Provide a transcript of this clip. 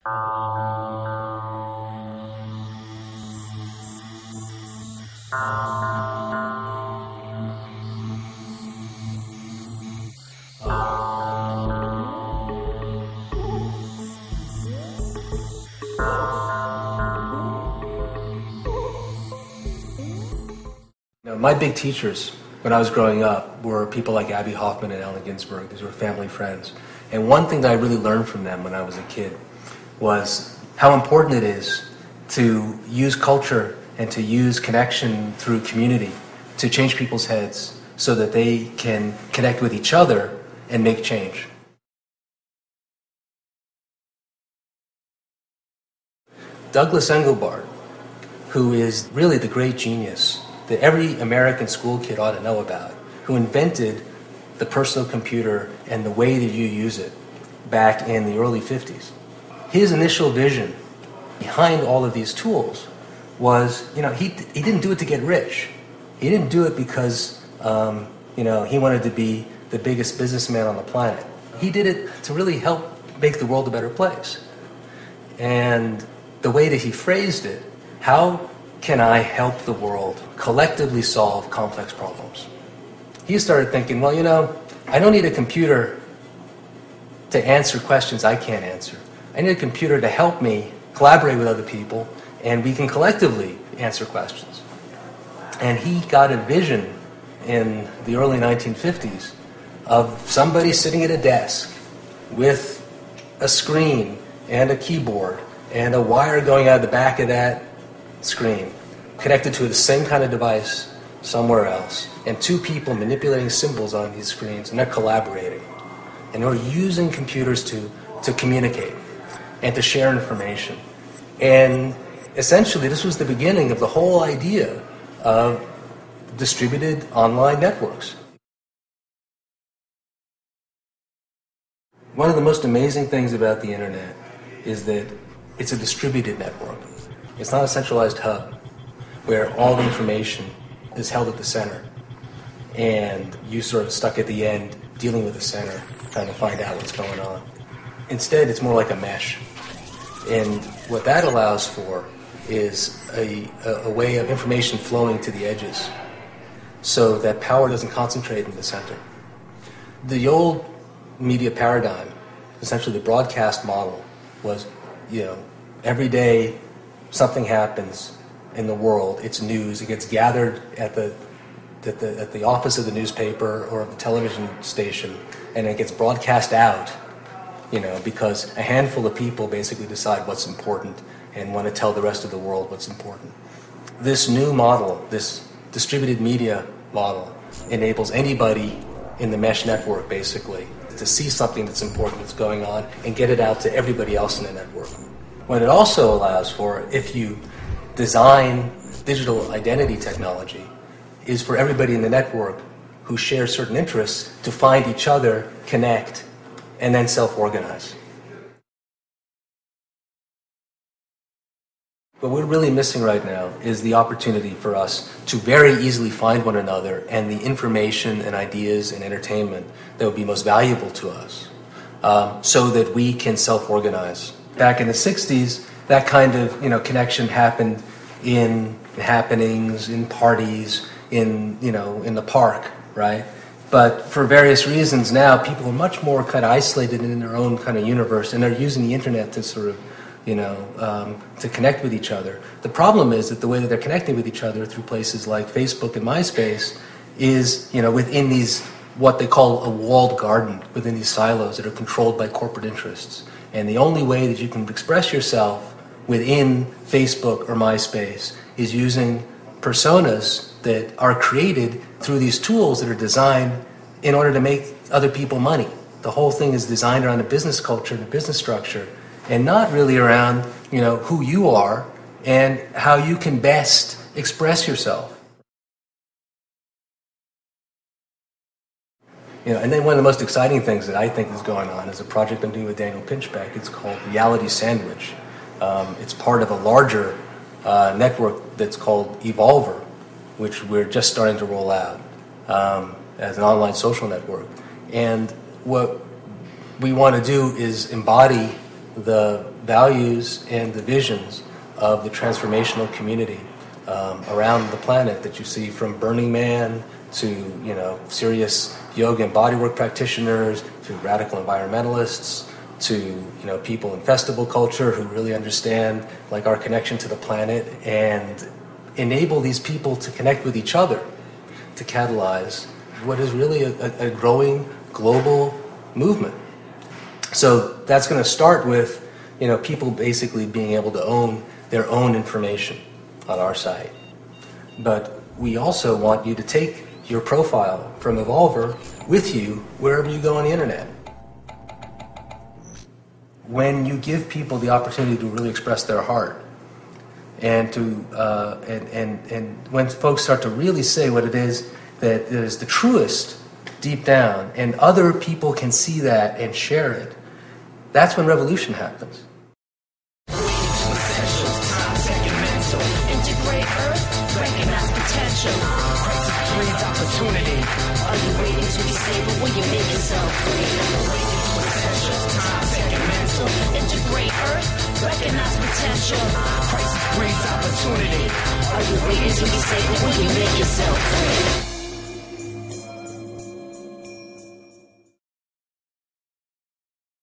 My big teachers when I was growing up were people like Abby Hoffman and Allen Ginsberg. These were family friends. And one thing that I really learned from them when I was a kid was how important it is to use culture and to use connection through community to change people's heads so that they can connect with each other and make change. Douglas Engelbart, who is really the great genius that every American school kid ought to know about, who invented the personal computer and the way that you use it back in the early 50s. His initial vision behind all of these tools was, he didn't do it to get rich. He didn't do it because, he wanted to be the biggest businessman on the planet. He did it to really help make the world a better place. And the way that he phrased it, how can I help the world collectively solve complex problems? He started thinking, well, I don't need a computer to answer questions I can't answer. I need a computer to help me collaborate with other people, and we can collectively answer questions. And he got a vision in the early 1950s of somebody sitting at a desk with a screen and a keyboard and a wire going out of the back of that screen, connected to the same kind of device somewhere else, and two people manipulating symbols on these screens, and they're collaborating. And they're using computers to communicate and to share information. And essentially, this was the beginning of the whole idea of distributed online networks. One of the most amazing things about the internet is that it's a distributed network. It's not a centralized hub where all the information is held at the center and you sort of stuck at the end dealing with the center, trying to find out what's going on. Instead, it's more like a mesh. And what that allows for is a way of information flowing to the edges so that power doesn't concentrate in the center. The old media paradigm, essentially the broadcast model, was, every day something happens in the world, it's news, it gets gathered at the office of the newspaper or of the television station, and it gets broadcast out, because a handful of people basically decide what's important and want to tell the rest of the world what's important. This new model, this distributed media model, enables anybody in the mesh network basically to see something that's important that's going on and get it out to everybody else in the network. What it also allows for, if you design digital identity technology, is for everybody in the network who share certain interests to find each other, connect, and then self-organize. What we're really missing right now is the opportunity for us to very easily find one another and the information and ideas and entertainment that would be most valuable to us, so that we can self-organize. Back in the 60s, that kind of connection happened in happenings, in parties, in the park, right? But for various reasons now, people are much more kind of isolated in their own kind of universe, and they're using the internet to sort of, to connect with each other. The problem is that the way that they're connecting with each other through places like Facebook and MySpace is, within these, what they call a walled garden, within these silos that are controlled by corporate interests. And the only way that you can express yourself within Facebook or MySpace is using personas that are created through these tools that are designed in order to make other people money. The whole thing is designed around a business culture and a business structure, and not really around, who you are and how you can best express yourself. And then one of the most exciting things that I think is going on is a project I'm doing with Daniel Pinchbeck. It's called Reality Sandwich. It's part of a larger network that's called Evolver, which we're just starting to roll out as an online social network. And what we want to do is embody the values and the visions of the transformational community around the planet that you see, from Burning Man to, you know, serious yoga and bodywork practitioners, to radical environmentalists, to, you know, people in festival culture who really understand like our connection to the planet, and enable these people to connect with each other to catalyze what is really a growing global movement. So that's going to start with, you know, people basically being able to own their own information on our site. But we also want you to take your profile from Evolver with you wherever you go on the internet. When you give people the opportunity to really express their heart, and to and when folks start to really say what it is that is the truest deep down, and other people can see that and share it, that's when revolution happens. Integrate Earth, recognize potential. Crisis breeds opportunity. Are you waiting to be saved when you make yourself free? Awaken to essentials, time, second mental. Integrate Earth, recognize potential. Crisis breeds opportunity. Are you waiting to be saved when you make yourself free?